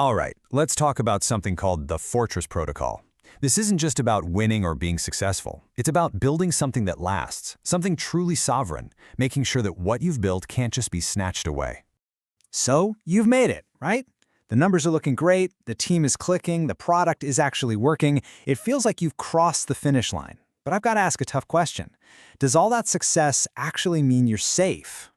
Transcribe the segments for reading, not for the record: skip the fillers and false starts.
All right, let's talk about something called the Fortress Protocol. This isn't just about winning or being successful. It's about building something that lasts, something truly sovereign, making sure that what you've built can't just be snatched away. So, you've made it, right? The numbers are looking great, the team is clicking, the product is actually working. It feels like you've crossed the finish line. But I've got to ask a tough question. Does all that success actually mean you're safe?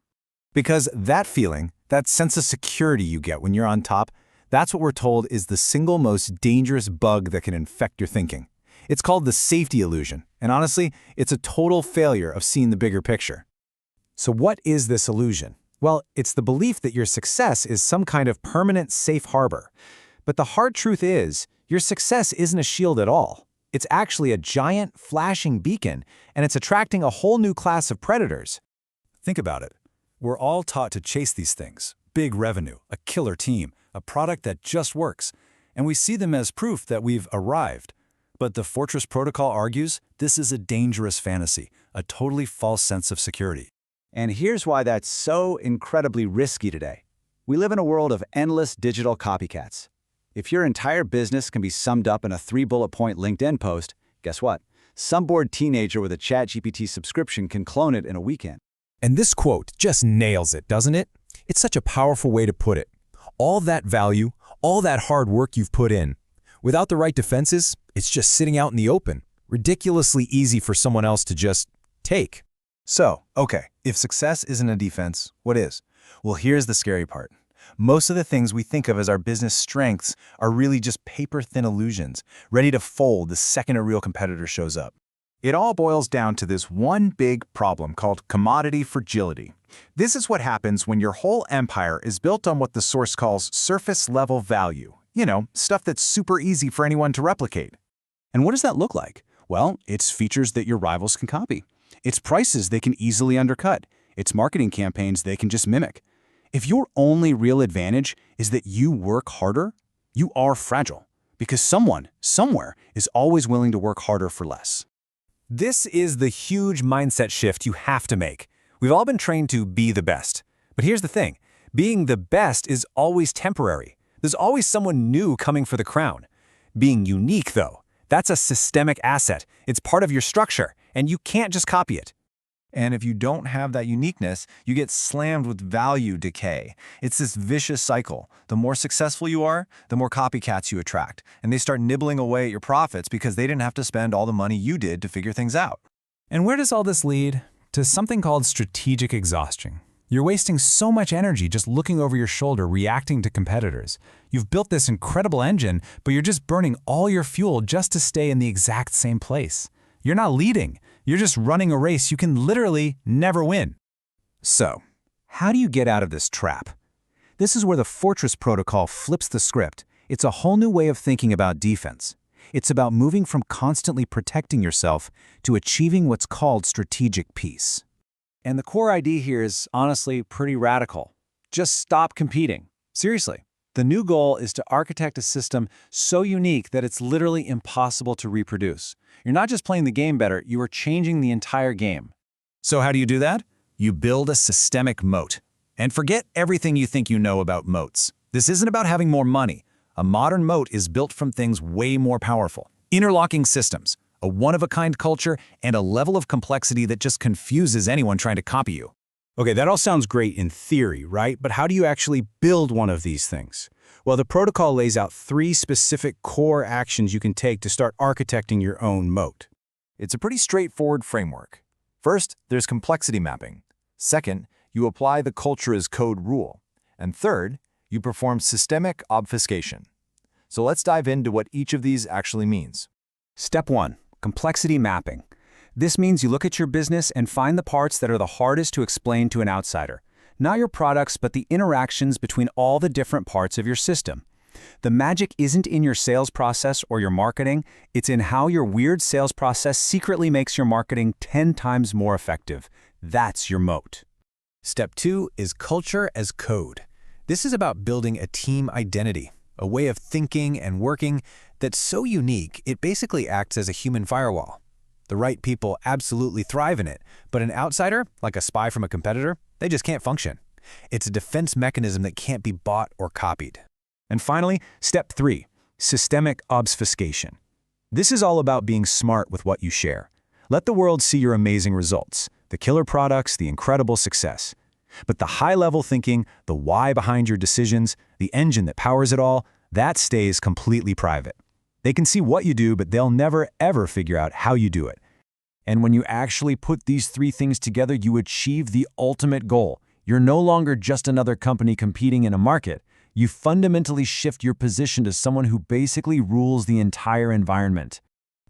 Because that feeling, that sense of security you get when you're on top, that's what we're told is the single most dangerous bug that can infect your thinking. It's called the safety illusion, and honestly, it's a total failure of seeing the bigger picture. So what is this illusion? Well, it's the belief that your success is some kind of permanent safe harbor. But the hard truth is, your success isn't a shield at all. It's actually a giant, flashing beacon, and it's attracting a whole new class of predators. Think about it. We're all taught to chase these things: big revenue, a killer team, a product that just works, and we see them as proof that we've arrived. But the Fortress Protocol argues this is a dangerous fantasy, a totally false sense of security. And here's why that's so incredibly risky today. We live in a world of endless digital copycats. If your entire business can be summed up in a 3-bullet-point LinkedIn post, guess what? Some bored teenager with a ChatGPT subscription can clone it in a weekend. And this quote just nails it, doesn't it? It's such a powerful way to put it. All that value, all that hard work you've put in, without the right defenses, it's just sitting out in the open, ridiculously easy for someone else to just take. So, okay, if success isn't a defense, what is? Well, here's the scary part. Most of the things we think of as our business strengths are really just paper-thin illusions, ready to fold the second a real competitor shows up. It all boils down to this one big problem called commodity fragility. This is what happens when your whole empire is built on what the source calls surface-level value. You know, stuff that's super easy for anyone to replicate. And what does that look like? Well, it's features that your rivals can copy. It's prices they can easily undercut. It's marketing campaigns they can just mimic. If your only real advantage is that you work harder, you are fragile, because someone, somewhere, is always willing to work harder for less. This is the huge mindset shift you have to make. We've all been trained to be the best. But here's the thing. Being the best is always temporary. There's always someone new coming for the crown. Being unique, though, that's a systemic asset. It's part of your structure, and you can't just copy it. And if you don't have that uniqueness, you get slammed with value decay. It's this vicious cycle. The more successful you are, the more copycats you attract, and they start nibbling away at your profits because they didn't have to spend all the money you did to figure things out. And where does all this lead? To something called strategic exhaustion. You're wasting so much energy just looking over your shoulder, reacting to competitors. You've built this incredible engine, but you're just burning all your fuel just to stay in the exact same place. You're not leading. You're just running a race you can literally never win. So, how do you get out of this trap? This is where the Fortress Protocol flips the script. It's a whole new way of thinking about defense. It's about moving from constantly protecting yourself to achieving what's called strategic peace. And the core idea here is honestly pretty radical. Just stop competing. Seriously. The new goal is to architect a system so unique that it's literally impossible to reproduce. You're not just playing the game better, you are changing the entire game. So how do you do that? You build a systemic moat. And forget everything you think you know about moats. This isn't about having more money. A modern moat is built from things way more powerful. Interlocking systems, a one-of-a-kind culture, and a level of complexity that just confuses anyone trying to copy you. Okay, that all sounds great in theory, right? But how do you actually build one of these things? Well, the protocol lays out 3 specific core actions you can take to start architecting your own moat. It's a pretty straightforward framework. First, there's complexity mapping. Second, you apply the culture as code rule. And third, you perform systemic obfuscation. So let's dive into what each of these actually means. Step 1, complexity mapping. This means you look at your business and find the parts that are the hardest to explain to an outsider. Not your products, but the interactions between all the different parts of your system. The magic isn't in your sales process or your marketing, it's in how your weird sales process secretly makes your marketing 10 times more effective. That's your moat. Step 2 is culture as code. This is about building a team identity, a way of thinking and working that's so unique it basically acts as a human firewall. The right people absolutely thrive in it, but an outsider, like a spy from a competitor, they just can't function. It's a defense mechanism that can't be bought or copied. And finally, step 3, systemic obfuscation. This is all about being smart with what you share. Let the world see your amazing results, the killer products, the incredible success. But the high-level thinking, the why behind your decisions, the engine that powers it all, that stays completely private. They can see what you do, but they'll never, ever figure out how you do it. And when you actually put these 3 things together, you achieve the ultimate goal. You're no longer just another company competing in a market. You fundamentally shift your position to someone who basically rules the entire environment.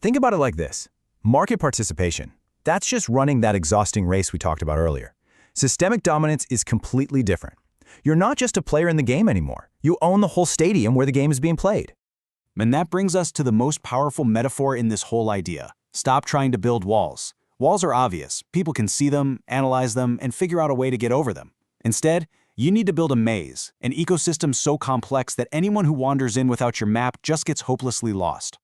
Think about it like this. Market participation. That's just running that exhausting race we talked about earlier. Systemic dominance is completely different. You're not just a player in the game anymore. You own the whole stadium where the game is being played. And that brings us to the most powerful metaphor in this whole idea. Stop trying to build walls. Walls are obvious. People can see them, analyze them, and figure out a way to get over them. Instead, you need to build a maze, an ecosystem so complex that anyone who wanders in without your map just gets hopelessly lost.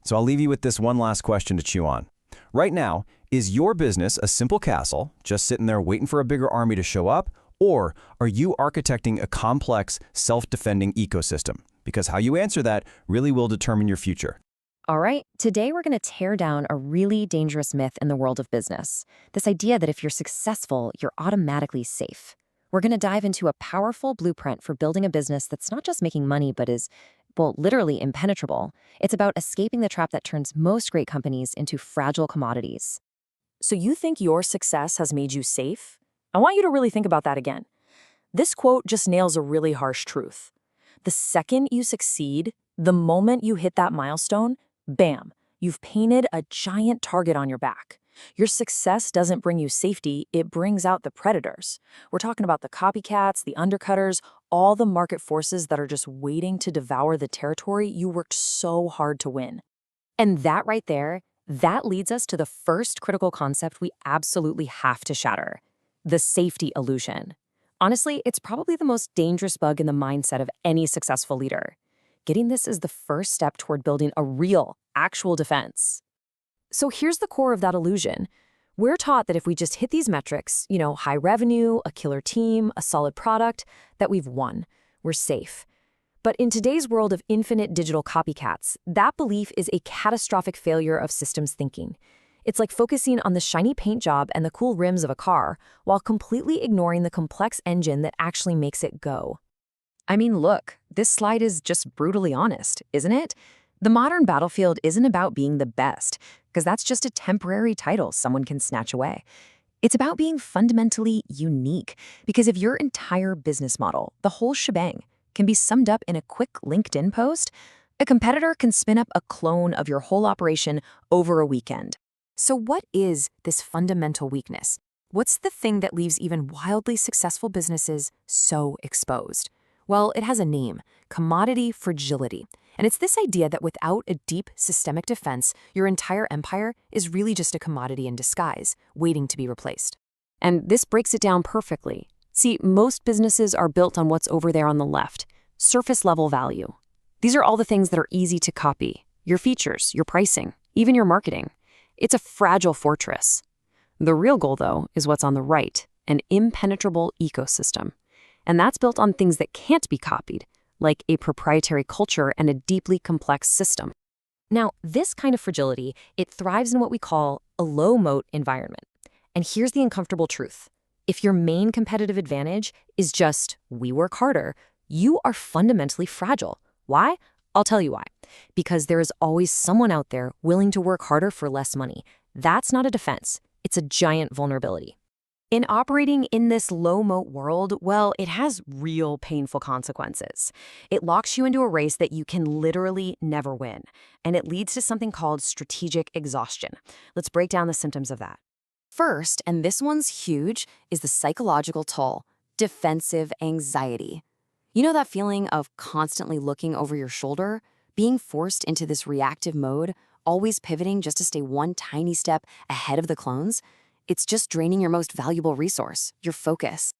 So I'll leave you with this one last question to chew on. Right now, is your business a simple castle, just sitting there waiting for a bigger army to show up? Or are you architecting a complex, self-defending ecosystem? Because how you answer that really will determine your future. All right, today we're going to tear down a really dangerous myth in the world of business. This idea that if you're successful, you're automatically safe. We're going to dive into a powerful blueprint for building a business that's not just making money, but is, well, literally impenetrable. It's about escaping the trap that turns most great companies into fragile commodities. So you think your success has made you safe? I want you to really think about that again. This quote just nails a really harsh truth. The second you succeed, the moment you hit that milestone, bam, you've painted a giant target on your back. Your success doesn't bring you safety, it brings out the predators. We're talking about the copycats, the undercutters, all the market forces that are just waiting to devour the territory you worked so hard to win. And that right there, that leads us to the first critical concept we absolutely have to shatter: the safety illusion. Honestly, it's probably the most dangerous bug in the mindset of any successful leader. Getting this is the first step toward building a real, actual defense. So here's the core of that illusion. We're taught that if we just hit these metrics, high revenue, a killer team, a solid product, that we've won. We're safe. But in today's world of infinite digital copycats, that belief is a catastrophic failure of systems thinking. It's like focusing on the shiny paint job and the cool rims of a car while completely ignoring the complex engine that actually makes it go. I mean, look, this slide is just brutally honest, isn't it? The modern battlefield isn't about being the best, because that's just a temporary title someone can snatch away. It's about being fundamentally unique, because if your entire business model, the whole shebang, can be summed up in a quick LinkedIn post, a competitor can spin up a clone of your whole operation over a weekend. So what is this fundamental weakness? What's the thing that leaves even wildly successful businesses so exposed? Well, it has a name: commodity fragility. And it's this idea that without a deep systemic defense, your entire empire is really just a commodity in disguise, waiting to be replaced. And this breaks it down perfectly. See, most businesses are built on what's over there on the left: surface-level value. These are all the things that are easy to copy: your features, your pricing, even your marketing. It's a fragile fortress. The real goal, though, is what's on the right: an impenetrable ecosystem. And that's built on things that can't be copied, like a proprietary culture and a deeply complex system. Now, this kind of fragility, it thrives in what we call a low-moat environment. And here's the uncomfortable truth. If your main competitive advantage is just, we work harder, you are fundamentally fragile. Why? I'll tell you why. Because there is always someone out there willing to work harder for less money. That's not a defense. It's a giant vulnerability. In operating in this low-moat world, well, it has real painful consequences. It locks you into a race that you can literally never win, and it leads to something called strategic exhaustion. Let's break down the symptoms of that. First, and this one's huge, is the psychological toll: defensive anxiety. You know that feeling of constantly looking over your shoulder, being forced into this reactive mode, always pivoting just to stay one tiny step ahead of the clones? It's just draining your most valuable resource, your focus.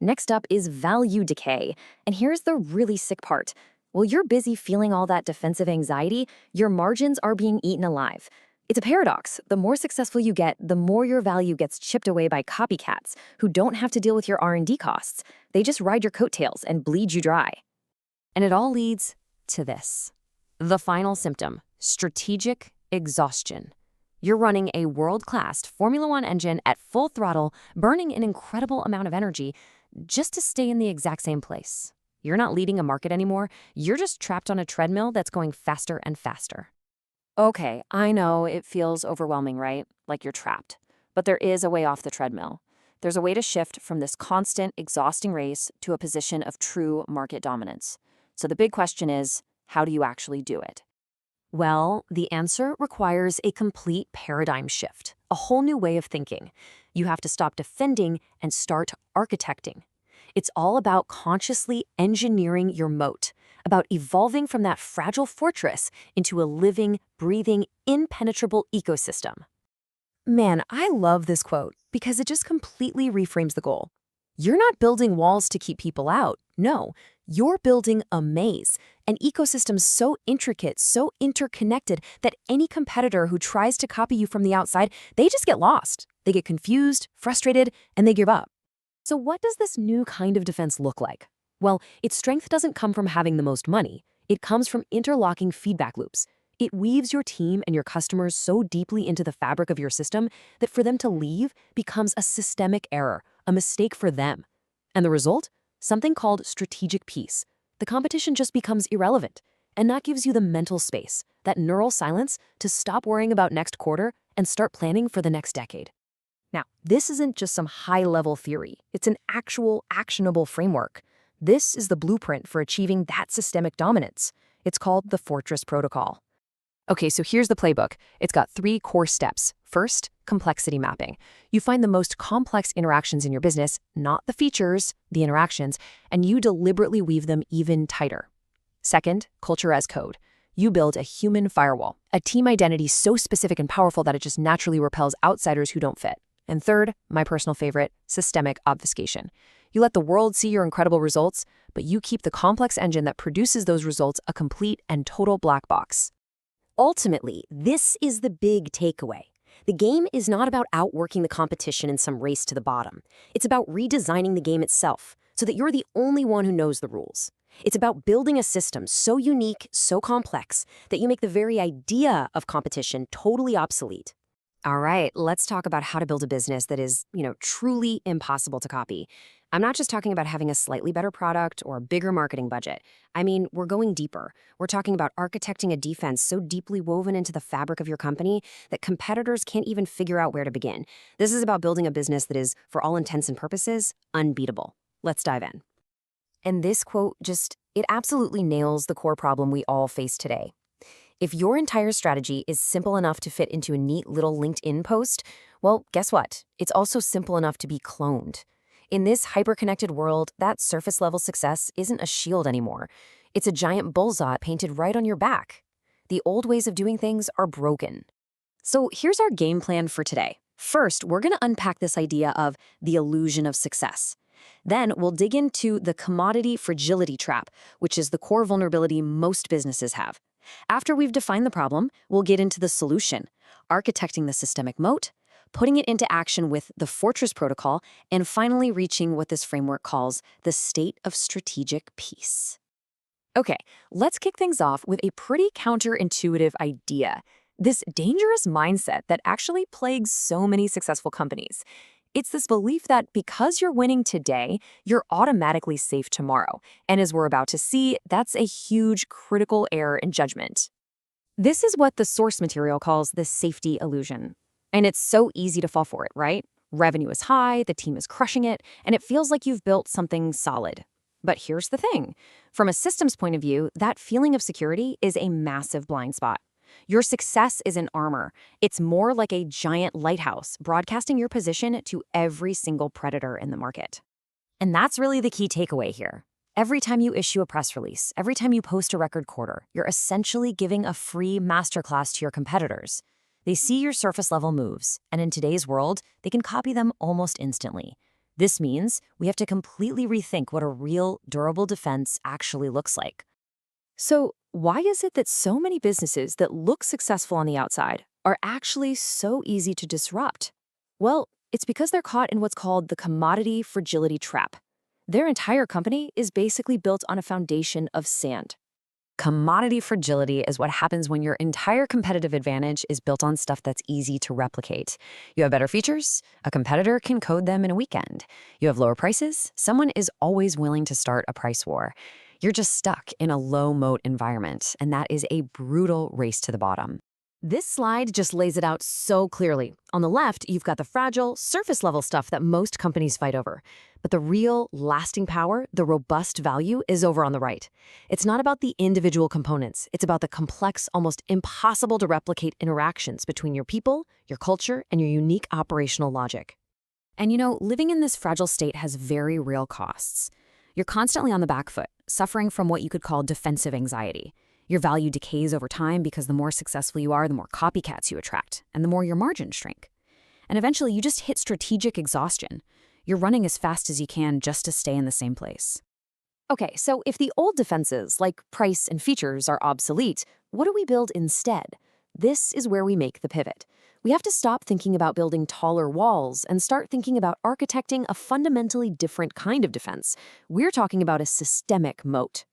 Next up is value decay. And here's the really sick part. While you're busy feeling all that defensive anxiety, your margins are being eaten alive. It's a paradox. The more successful you get, the more your value gets chipped away by copycats who don't have to deal with your R&D costs. They just ride your coattails and bleed you dry. And it all leads to this. The final symptom, strategic exhaustion. You're running a world-class Formula One engine at full throttle, burning an incredible amount of energy just to stay in the exact same place. You're not leading a market anymore. You're just trapped on a treadmill that's going faster and faster. Okay, I know it feels overwhelming, right? Like you're trapped. But there is a way off the treadmill. There's a way to shift from this constant, exhausting race to a position of true market dominance. So the big question is, how do you actually do it? Well, the answer requires a complete paradigm shift, a whole new way of thinking. You have to stop defending and start architecting. It's all about consciously engineering your moat, about evolving from that fragile fortress into a living, breathing, impenetrable ecosystem. Man, I love this quote because it just completely reframes the goal. You're not building walls to keep people out. No, you're building a maze, an ecosystem so intricate, so interconnected that any competitor who tries to copy you from the outside, they just get lost. They get confused, frustrated, and they give up. So what does this new kind of defense look like? Well, its strength doesn't come from having the most money. It comes from interlocking feedback loops. It weaves your team and your customers so deeply into the fabric of your system that for them to leave becomes a systemic error, a mistake for them. And the result? Something called strategic peace. The competition just becomes irrelevant, and that gives you the mental space, that neural silence, to stop worrying about next quarter and start planning for the next decade. Now, this isn't just some high-level theory. It's an actual, actionable framework. This is the blueprint for achieving that systemic dominance. It's called the Fortress Protocol. Okay, so here's the playbook. It's got 3 core steps. First, complexity mapping. You find the most complex interactions in your business, not the features, the interactions, and you deliberately weave them even tighter. Second, culture as code. You build a human firewall, a team identity so specific and powerful that it just naturally repels outsiders who don't fit. And third, my personal favorite, systemic obfuscation. You let the world see your incredible results, but you keep the complex engine that produces those results a complete and total black box. Ultimately, this is the big takeaway. The game is not about outworking the competition in some race to the bottom. It's about redesigning the game itself so that you're the only one who knows the rules. It's about building a system so unique, so complex, that you make the very idea of competition totally obsolete. All right, let's talk about how to build a business that is, truly impossible to copy. I'm not just talking about having a slightly better product or a bigger marketing budget. I mean, we're going deeper. We're talking about architecting a defense so deeply woven into the fabric of your company that competitors can't even figure out where to begin. This is about building a business that is, for all intents and purposes, unbeatable. Let's dive in. And this quote it absolutely nails the core problem we all face today. If your entire strategy is simple enough to fit into a neat little LinkedIn post, well, guess what? It's also simple enough to be cloned. In this hyper-connected world, that surface-level success isn't a shield anymore. It's a giant bullseye painted right on your back. The old ways of doing things are broken. So here's our game plan for today. First, we're going to unpack this idea of the illusion of success. Then we'll dig into the commodity fragility trap, which is the core vulnerability most businesses have. After we've defined the problem, we'll get into the solution, architecting the systemic moat, putting it into action with the Fortress Protocol, and finally reaching what this framework calls the state of strategic peace. Okay, let's kick things off with a pretty counterintuitive idea, this dangerous mindset that actually plagues so many successful companies. It's this belief that because you're winning today, you're automatically safe tomorrow. And as we're about to see, that's a huge critical error in judgment. This is what the source material calls the safety illusion. And it's so easy to fall for it, right? Revenue is high, the team is crushing it, and it feels like you've built something solid. But here's the thing. From a systems point of view, that feeling of security is a massive blind spot. Your success isn't armor. It's more like a giant lighthouse broadcasting your position to every single predator in the market. And that's really the key takeaway here. Every time you issue a press release, every time you post a record quarter, you're essentially giving a free masterclass to your competitors. They see your surface-level moves, and in today's world, they can copy them almost instantly. This means we have to completely rethink what a real, durable defense actually looks like. So, why is it that so many businesses that look successful on the outside are actually so easy to disrupt? Well, it's because they're caught in what's called the commodity fragility trap. Their entire company is basically built on a foundation of sand. Commodity fragility is what happens when your entire competitive advantage is built on stuff that's easy to replicate. You have better features, a competitor can code them in a weekend. You have lower prices, someone is always willing to start a price war. You're just stuck in a low moat environment, and that is a brutal race to the bottom. This slide just lays it out so clearly. On the left, you've got the fragile, surface-level stuff that most companies fight over. But the real, lasting power, the robust value, is over on the right. It's not about the individual components. It's about the complex, almost impossible-to-replicate interactions between your people, your culture, and your unique operational logic. And living in this fragile state has very real costs. You're constantly on the back foot, suffering from what you could call defensive anxiety. Your value decays over time because the more successful you are, the more copycats you attract, and the more your margins shrink. And eventually, you just hit strategic exhaustion. You're running as fast as you can just to stay in the same place. Okay, so if the old defenses, like price and features, are obsolete, what do we build instead? This is where we make the pivot. We have to stop thinking about building taller walls and start thinking about architecting a fundamentally different kind of defense. We're talking about a systemic moat.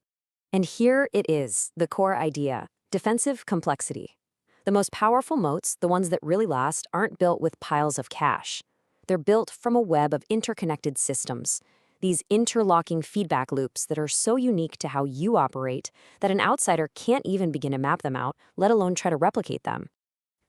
And here it is, the core idea: defensive complexity. The most powerful moats, the ones that really last, aren't built with piles of cash. They're built from a web of interconnected systems, these interlocking feedback loops that are so unique to how you operate that an outsider can't even begin to map them out, let alone try to replicate them.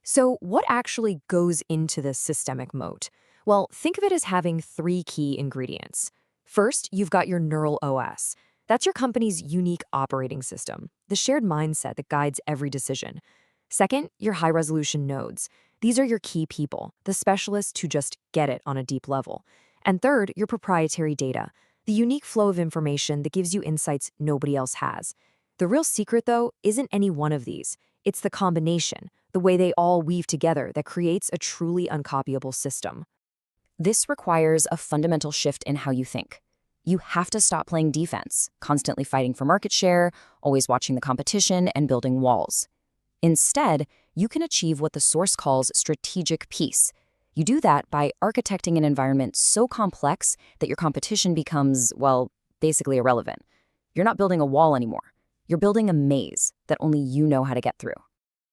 So what actually goes into this systemic moat? Well, think of it as having 3 key ingredients. First, you've got your neural OS. That's your company's unique operating system, the shared mindset that guides every decision. Second, your high-resolution nodes. These are your key people, the specialists who just get it on a deep level. And third, your proprietary data, the unique flow of information that gives you insights nobody else has. The real secret, though, isn't any one of these. It's the combination, the way they all weave together, that creates a truly uncopyable system. This requires a fundamental shift in how you think. You have to stop playing defense, constantly fighting for market share, always watching the competition, and building walls. Instead, you can achieve what the source calls strategic peace. You do that by architecting an environment so complex that your competition becomes, well, basically irrelevant. You're not building a wall anymore. You're building a maze that only you know how to get through.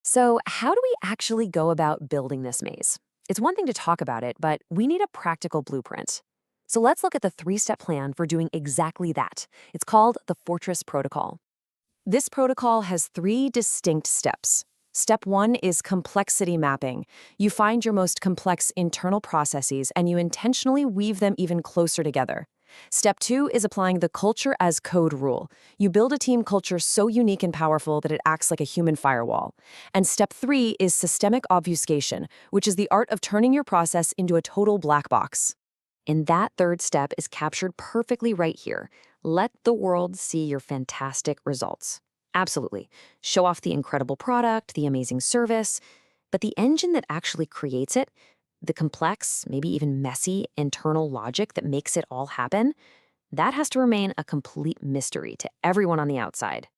So how do we actually go about building this maze? It's one thing to talk about it, but we need a practical blueprint. So let's look at the 3-step plan for doing exactly that. It's called the Fortress Protocol. This protocol has 3 distinct steps. Step 1 is complexity mapping. You find your most complex internal processes and you intentionally weave them even closer together. Step 2 is applying the culture as code rule. You build a team culture so unique and powerful that it acts like a human firewall. And step 3 is systemic obfuscation, which is the art of turning your process into a total black box. And that 3rd step is captured perfectly right here. Let the world see your fantastic results. Absolutely. Show off the incredible product, the amazing service, but the engine that actually creates it, the complex, maybe even messy internal logic that makes it all happen, that has to remain a complete mystery to everyone on the outside.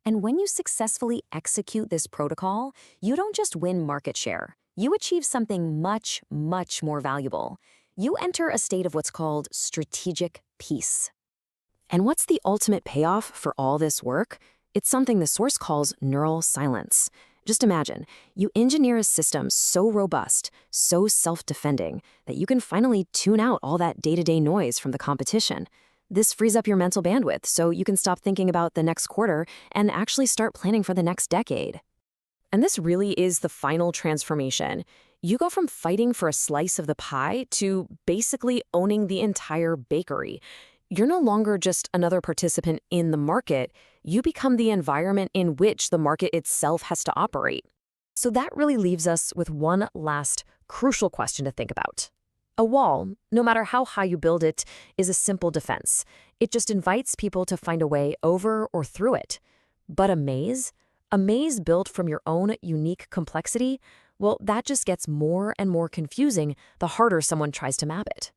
And when you successfully execute this protocol, you don't just win market share. You achieve something much, much more valuable. You enter a state of what's called strategic peace. And what's the ultimate payoff for all this work? It's something the source calls neural silence. Just imagine, you engineer a system so robust, so self-defending, that you can finally tune out all that day-to-day noise from the competition. This frees up your mental bandwidth so you can stop thinking about the next quarter and actually start planning for the next decade. And this really is the final transformation. You go from fighting for a slice of the pie to basically owning the entire bakery. You're no longer just another participant in the market. You become the environment in which the market itself has to operate. So that really leaves us with one last crucial question to think about. A wall, no matter how high you build it, is a simple defense. It just invites people to find a way over or through it. But a maze built from your own unique complexity, well, that just gets more and more confusing the harder someone tries to map it.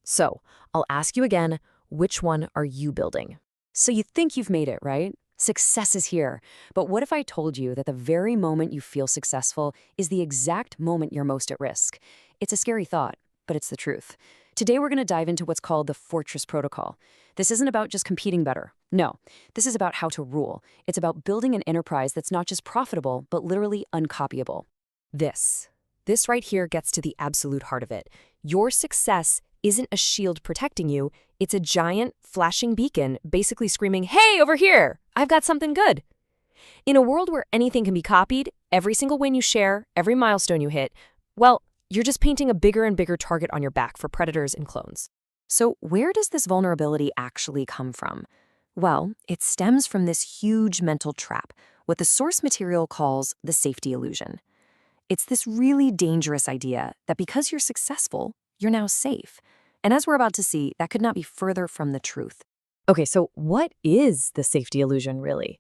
So, I'll ask you again, which one are you building? So you think you've made it, right? Success is here. But what if I told you that the very moment you feel successful is the exact moment you're most at risk? It's a scary thought, but it's the truth. Today we're going to dive into what's called the Fortress Protocol. This isn't about just competing better. No, this is about how to rule. It's about building an enterprise that's not just profitable, but literally uncopyable. This right here gets to the absolute heart of it. Your success isn't a shield protecting you, it's a giant, flashing beacon basically screaming, "Hey, over here! I've got something good!" In a world where anything can be copied, every single win you share, every milestone you hit, well, you're just painting a bigger and bigger target on your back for predators and clones. So where does this vulnerability actually come from? Well, it stems from this huge mental trap, what the source material calls the safety illusion. It's this really dangerous idea that because you're successful, you're now safe. And as we're about to see, that could not be further from the truth. Okay, so what is the safety illusion really?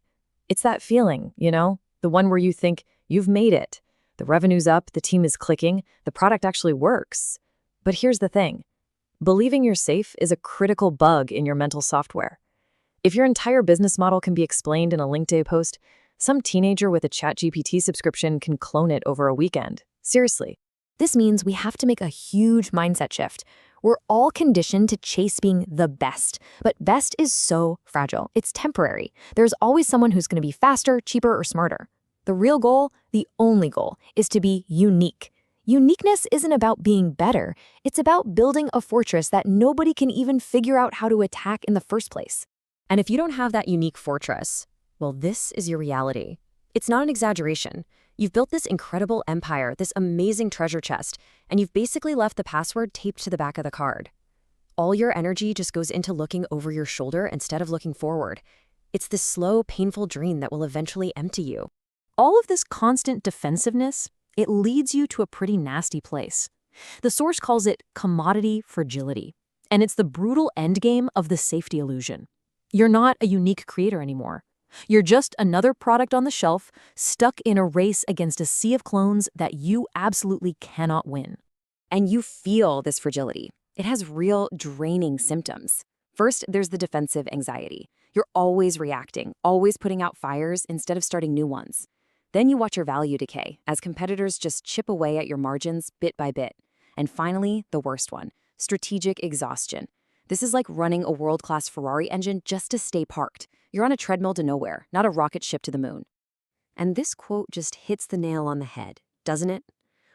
It's that feeling, the one where you think you've made it. The revenue's up, the team is clicking, the product actually works. But here's the thing. Believing you're safe is a critical bug in your mental software. If your entire business model can be explained in a LinkedIn post, some teenager with a ChatGPT subscription can clone it over a weekend. Seriously. This means we have to make a huge mindset shift. We're all conditioned to chase being the best, but best is so fragile. It's temporary. There's always someone who's going to be faster, cheaper, or smarter. The real goal, the only goal, is to be unique. Uniqueness isn't about being better. It's about building a fortress that nobody can even figure out how to attack in the first place. And if you don't have that unique fortress, well, this is your reality. It's not an exaggeration. You've built this incredible empire, this amazing treasure chest, and you've basically left the password taped to the back of the card. All your energy just goes into looking over your shoulder instead of looking forward. It's this slow, painful drain that will eventually empty you. All of this constant defensiveness, it leads you to a pretty nasty place. The source calls it Commodity Fragility, and it's the brutal endgame of the safety illusion. You're not a unique creator anymore. You're just another product on the shelf, stuck in a race against a sea of clones that you absolutely cannot win. And you feel this fragility. It has real draining symptoms. First, there's the defensive anxiety. You're always reacting, always putting out fires instead of starting new ones. Then you watch your value decay as competitors just chip away at your margins bit by bit. And finally, the worst one, strategic exhaustion. This is like running a world-class Ferrari engine just to stay parked. You're on a treadmill to nowhere, not a rocket ship to the moon. And this quote just hits the nail on the head, doesn't it?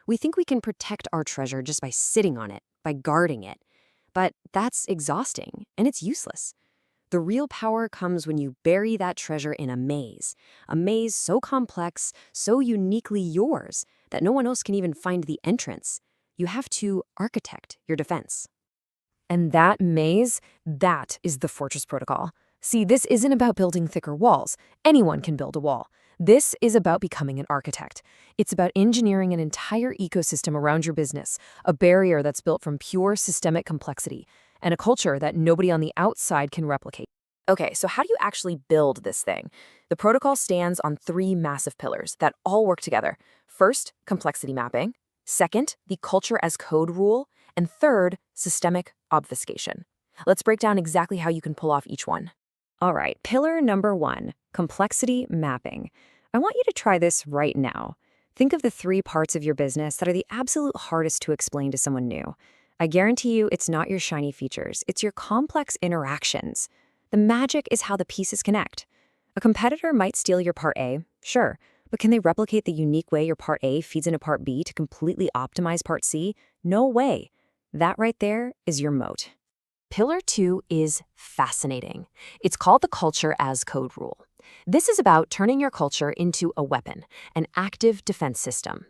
We think we can protect our treasure just by sitting on it, by guarding it. But that's exhausting, and it's useless. The real power comes when you bury that treasure in a maze so complex, so uniquely yours, that no one else can even find the entrance. You have to architect your defense. And that maze, that is the Fortress Protocol. See, this isn't about building thicker walls. Anyone can build a wall. This is about becoming an architect. It's about engineering an entire ecosystem around your business, a barrier that's built from pure systemic complexity, and a culture that nobody on the outside can replicate. Okay, so how do you actually build this thing? The protocol stands on 3 massive pillars that all work together. First, complexity mapping. Second, the culture as code rule. And third, systemic obfuscation. Let's break down exactly how you can pull off each one. All right, pillar number 1, complexity mapping. I want you to try this right now. Think of the 3 parts of your business that are the absolute hardest to explain to someone new. I guarantee you it's not your shiny features, it's your complex interactions. The magic is how the pieces connect. A competitor might steal your part A, sure, but can they replicate the unique way your part A feeds into part B to completely optimize part C? No way. That right there is your moat. Pillar 2 is fascinating. It's called the culture as code rule. This is about turning your culture into a weapon, an active defense system.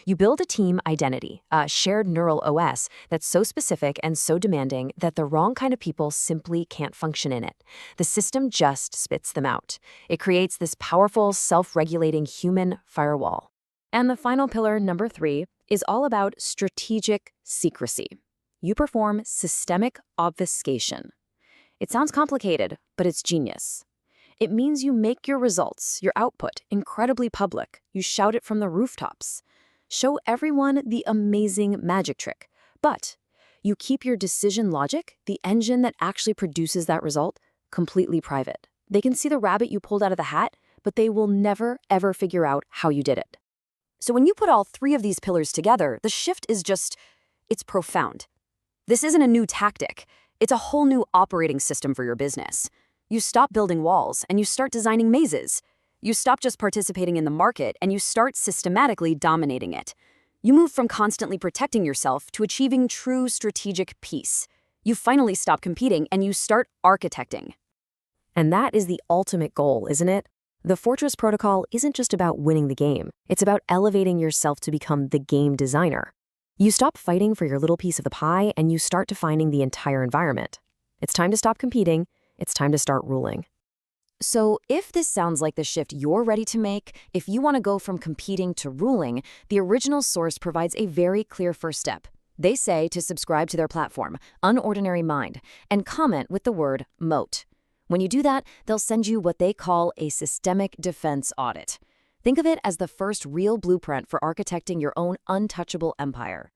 You build a team identity, a shared neural OS that's so specific and so demanding that the wrong kind of people simply can't function in it. The system just spits them out. It creates this powerful, self-regulating human firewall. And the final pillar, number 3, is all about strategic secrecy. You perform systemic obfuscation. It sounds complicated, but it's genius. It means you make your results, your output, incredibly public. You shout it from the rooftops. Show everyone the amazing magic trick. But you keep your decision logic, the engine that actually produces that result, completely private. They can see the rabbit you pulled out of the hat, but they will never, ever figure out how you did it. So when you put all 3 of these pillars together, the shift is it's profound. This isn't a new tactic. It's a whole new operating system for your business. You stop building walls and you start designing mazes. You stop just participating in the market and you start systematically dominating it. You move from constantly protecting yourself to achieving true strategic peace. You finally stop competing and you start architecting. And that is the ultimate goal, isn't it? The Fortress Protocol isn't just about winning the game. It's about elevating yourself to become the game designer. You stop fighting for your little piece of the pie and you start defining the entire environment. It's time to stop competing. It's time to start ruling. So if this sounds like the shift you're ready to make, if you want to go from competing to ruling, the original source provides a very clear first step. They say to subscribe to their platform, UnordinaryMind, and comment with the word Moat. When you do that, they'll send you what they call a systemic defense audit. Think of it as the first real blueprint for architecting your own untouchable empire.